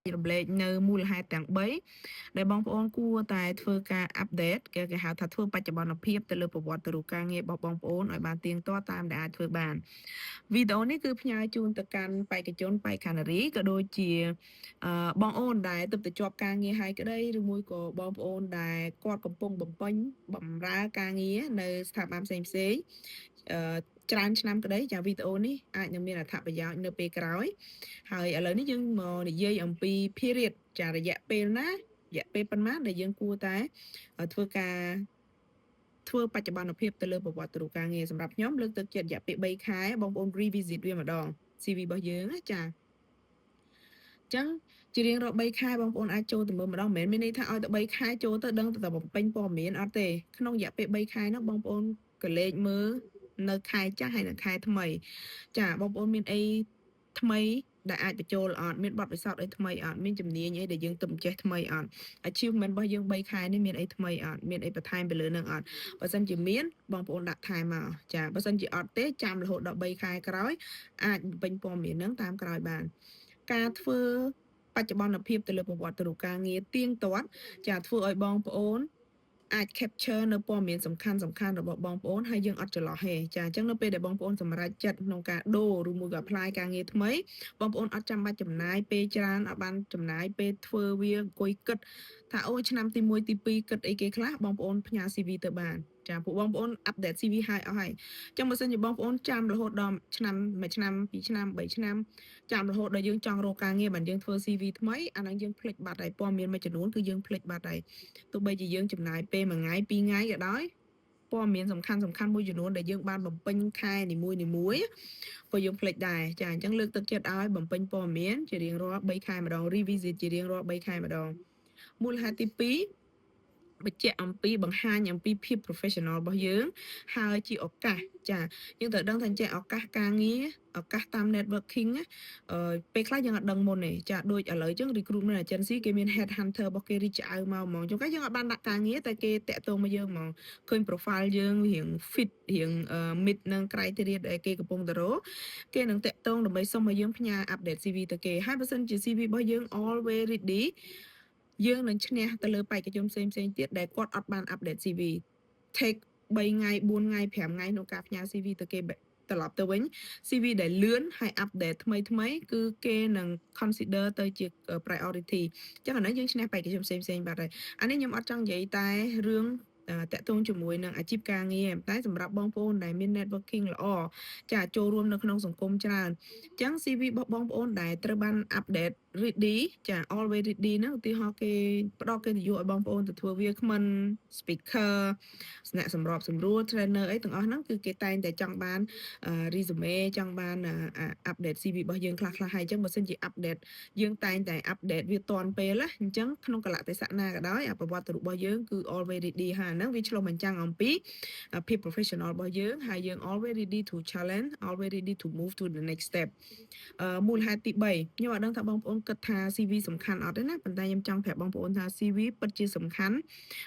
រំលែកនៅមូលហេតុទាំង3ដែលបងប្អូនគួរតែធ្វើការអាប់ដេតគេហៅថាធ្វើបច្ចុប្បន្នភាពទៅលើប្រវត្តិរូបការងាររបស់បងប្អូនឲ្យបានទៀងទាត់តាមដែលអាចធ្វើបានវីដេអូនេះគឺផ្ញើជូនទៅកាន់បេក្ខជនបេក្ខនារីក៏ដូចជាបងអូនដែលទើបតែជាប់ការងារហើយក្តីឬមួយក៏បងប្អូនដែលគាត់កំពុងបំពេញបម្រើការងារនៅស្ថាប័នផ្សេងៗច្រើនឆ្នាំក្តីចាវីដេអូនេះអាចនឹងមានអត្ថប្រយោជន៍នៅពេលក្រោយហើយឥឡូវនេះយើងមកនិយាយអំពី period ចារយៈពេលណារយៈពេលប៉ុន្មានដែលយើងគួរតែធ្វើបច្ចុប្បន្នភាពទៅលើប្រវត្តិរូបការងារសម្រាប់ខ្ញុំលើកទឹកចិត្តរយៈពេល3ខែបងប្អូន revisit វាម្ដង CV របស់យើងណាចាអញ្ចឹងជារៀងរាល់3ខែបងប្អូនអាចចូលទៅមើលម្ដងមិនមែនមានន័យថាឲ្យតែ3ខែចូលទៅដឹងតែបំពេញព័ត៌មានអត់ទេក្នុងរយៈពេល3ខែនោះបងប្អូនក៏លេខមើលនៅខែចាស់ហើយនៅខែថ្មីចាបងប្អូនមានអីថ្មីដែលអាចបញ្ចូលអត់មានបទពិសោធន៍អីថ្មីអត់មានជំនាញអីដែលយើងទៅចេះថ្មីអត់ achievement របស់យើង3ខែនេះមានអីថ្មីអត់មានអីបន្ថែមទៅលើនឹងអត់បើសិនជាមានបងប្អូនដាក់ថែមមកចាបើសិនជាអត់ទេចាំរហូតដល់3ខែក្រោយអាចពេញព័ត៌មាននឹងតាមក្រោយបានការធ្វើបច្ចុប្បន្នភាពទៅលើប្រវត្តិរូបការងារទៀងទាត់ចាធ្វើឲ្យបងប្អូនអាច capture នៅព័ត៌មានសំខាន់របស់បងប្អូនហើយយើងអត់ច្រឡោះទេចាអញ្ចឹងនៅពេលដែលបងប្អូនសម្រេចចិត្តក្នុងការដូរឬមួយក៏ apply ការងារថ្មីបងប្អូនអត់ចាំបាច់ចំណាយពេលច្រើនអត់បានចំណាយពេលធ្វើវាអង្គុយគិតថាអូឆ្នាំទី1ទី2គិតអីគេខ្លះបងប្អូនផ្ញើ CV ទៅបានចាពួកបងប្អូន update CV ឲ្យអស់ហើយអញ្ចឹងបើសិនជាបងប្អូនចាំរហូតដល់ឆ្នាំ1ឆ្នាំ2ឆ្នាំ3ឆ្នាំចាំរហូតដល់យើងចង់រកការងារបានយើងធ្វើ CV ថ្មីអាហ្នឹងយើងភ្លេចបាត់ហើយព័ត៌មានមួយចំនួនគឺយើងភ្លេចបាត់ហើយទោះបីជាយើងចំណាយពេល1ថ្ងៃ2ថ្ងៃក៏ដោយព័ត៌មានសំខាន់មួយចំនួនដែលយើងបានបំពេញខែនីមួយក៏យើងភ្លេចដែរចាអញ្ចឹងលើកទឹកចិត្តឲ្យបំពេញព័ត៌មានជារៀងរាល់3ខែម្ដង revisit ជារៀងរាល់3ខែម្ដងមូលហេតុទី2បញ្ជាក់អំពីបង្ហាញអំពីភាព professional របស់យើងហើយជាឱកាសចាយើងត្រូវដឹងថាចេះឱកាសការងារឱកាសតាម networking ពេលខ្លះយើងអត់ដឹងមុនទេចាដូចឥឡូវចឹង recruitment agency គេមាន head hunter របស់គេ reach out មកហ្មងជួនកាលយើងអត់បានដាក់ការងារតែគេតាក់ទងមកយើងហ្មងឃើញ profile យើងរៀង fit រៀង meet នឹង criteria ដែលគេកំពុងតែរកគេនឹងតាក់ទងដើម្បីសុំឲ្យយើងផ្ញើ update CV ទៅគេហើយបើសិនជា CV របស់យើង always ready យើងនឹងឈ្នះទៅលើបេក្ខជនផ្សេងទៀតដែលគាត់អត់បាន update CV take 3ថ្ងៃ4ថ្ងៃ5ថ្ងៃក្នុងការផ្ញើ CV ទៅគេត្រឡប់ទៅវិញ CV ដែលលឿនហើយ update ថ្មីគឺគេនឹង consider ទៅជា priority អញ្ចឹងអានេះយើងឈ្នះបេក្ខជនផ្សេងបាត់ហើយអានេះខ្ញុំអត់ចង់និយាយតែរឿងតាក់ទងជាមួយនឹងអាជីពការងារតែសម្រាប់បងប្អូនដែលមាន networking ល្អចាចូលរួមនៅក្នុងសង្គមច្រើនអញ្ចឹង CV របស់បងប្អូនដែលត្រូវបាន update ready ចា always ready ហ្នឹងឧទាហរណ៍គេផ្ដល់កិត្តិយសឲ្យបងប្អូនទៅធ្វើវាគ្មិន speaker អ្នកសម្របសម្រួល trainer អីទាំងអស់ហ្នឹងគឺគេតែងតែចង់បានresume ចង់បាន update CV របស់យើងខ្លះហើយអញ្ចឹងបើសិនជា update យើងតែងតែ update វាទាន់ពេលណាអញ្ចឹងក្នុងកលៈទេសៈណាក៏ដោយប្រវត្តិរូបរបស់យើងគឺ always ready ហើយហ្នឹងវាឆ្លុះបញ្ចាំងអំពីភាព professional របស់យើងហើយយើង always ready to challenge always ready to move to the next step មូលហេតុទី3ខ្ញុំអត់ដឹងថាបងប្អូនគិតថា CV សំខាន់អត់ទេណាប៉ុន្តែខ្ញុំចង់ប្រាប់បងប្អូនថា CV ពិតជាសំខាន់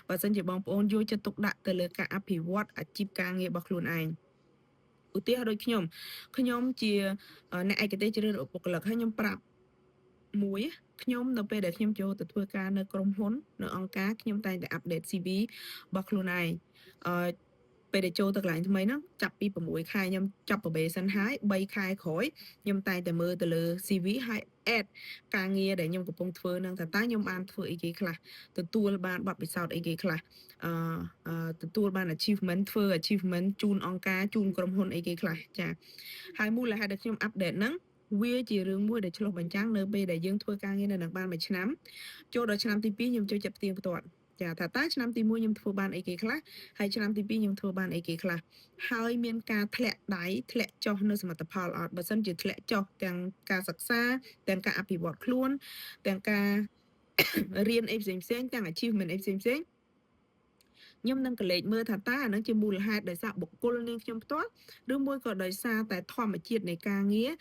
បើសិនជាបងប្អូនយកចិត្តទុកដាក់ទៅលើការអភិវឌ្ឍអាជីពការងាររបស់ខ្លួនឯងឧទាហរណ៍ដូចខ្ញុំជាអ្នកឯកទេសជ្រើសរើសបុគ្គលិកហើយខ្ញុំប្រាប់មួយខ្ញុំនៅពេលដែលខ្ញុំចូលទៅធ្វើការនៅក្រុមហ៊ុននៅអង្គការខ្ញុំតែងតែអាប់ដេត CV របស់ខ្លួនឯងពេលដែលចូលទៅកន្លែងថ្មីហ្នឹងចាប់ពី6ខែខ្ញុំចាប់ probation ហើយ3ខែក្រោយខ្ញុំតែងតែមើលទៅលើ CV ហើយ add ការងារដែលខ្ញុំកំពុងធ្វើហ្នឹងថាតើខ្ញុំបានធ្វើអីគេខ្លះទទួលបានបទពិសោធន៍អីគេខ្លះទទួលបាន achievement ធ្វើ achievement ជូនអង្គការជូនក្រុមហ៊ុនអីគេខ្លះចាហើយមូលហេតុដែលខ្ញុំ update ហ្នឹងវាជារឿងមួយដែលឆ្លុះបញ្ចាំងនៅពេលដែលយើងធ្វើការងារនៅនឹងបាន1ឆ្នាំចូលដល់ឆ្នាំទី2ខ្ញុំចូលចិត្តផ្ទៀងផ្ទាត់ចាថាតើឆ្នាំទី1ខ្ញុំធ្វើបានអីគេខ្លះហើយឆ្នាំទី2ខ្ញុំធ្វើបានអីគេខ្លះហើយមានការធ្លាក់ដៃធ្លាក់ចុះនៅសមិទ្ធផលអត់បើសិនជាធ្លាក់ចុះទាំងការសិក្សាទាំងការអភិវឌ្ឍខ្លួនទាំងការរៀនអីផ្សេងទាំង achievement អីផ្សេងខ្ញុំនឹងកលេចមើលថាតើអានឹងជាមូលហេតុដោយសារបុគ្គលនាងខ្ញុំផ្ទាល់ឬមួយក៏ដោយសារតែធម្មជាតិនៃការងារ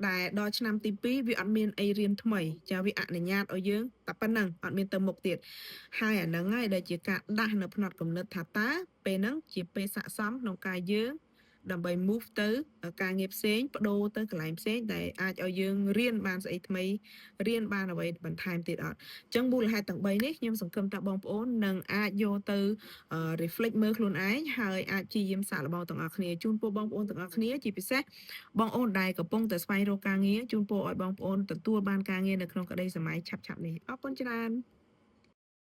ដែលដល់ឆ្នាំទី2វាអត់មានអីរៀនថ្មីចាវាអនុញ្ញាតឲ្យយើងតែប៉ុណ្ណឹងអត់មានទៅមុខទៀតហើយអានឹងហើយដែលជាការដាស់នៅផ្នត់គំនិតថាតើពេលហ្នឹងជាពេលស័ក្តិសមក្នុងការយើង ដើម្បី move ទៅការងារផ្សេងបដូរទៅកន្លែងផ្សេងដែលអាចឲ្យយើងរៀនបានស្អីថ្មីរៀនបានអ្វីបន្ថែមទៀតអត់អញ្ចឹងមូលហេតុទាំង3នេះខ្ញុំសង្ឃឹមថាបងប្អូននឹងអាចយកទៅ reflect មើលខ្លួនឯងហើយអាចព្យាយាមសាកល្បងទាំងអស់គ្នាជូនពរបងប្អូនទាំងអស់គ្នាជាពិសេសបងប្អូនដែលកំពុងតែស្វែងរកការងារជូនពរឲ្យបងប្អូនទទួលបានការងារនៅក្នុងក្តីសម័យឆាប់ៗនេះអរគុណច្រើន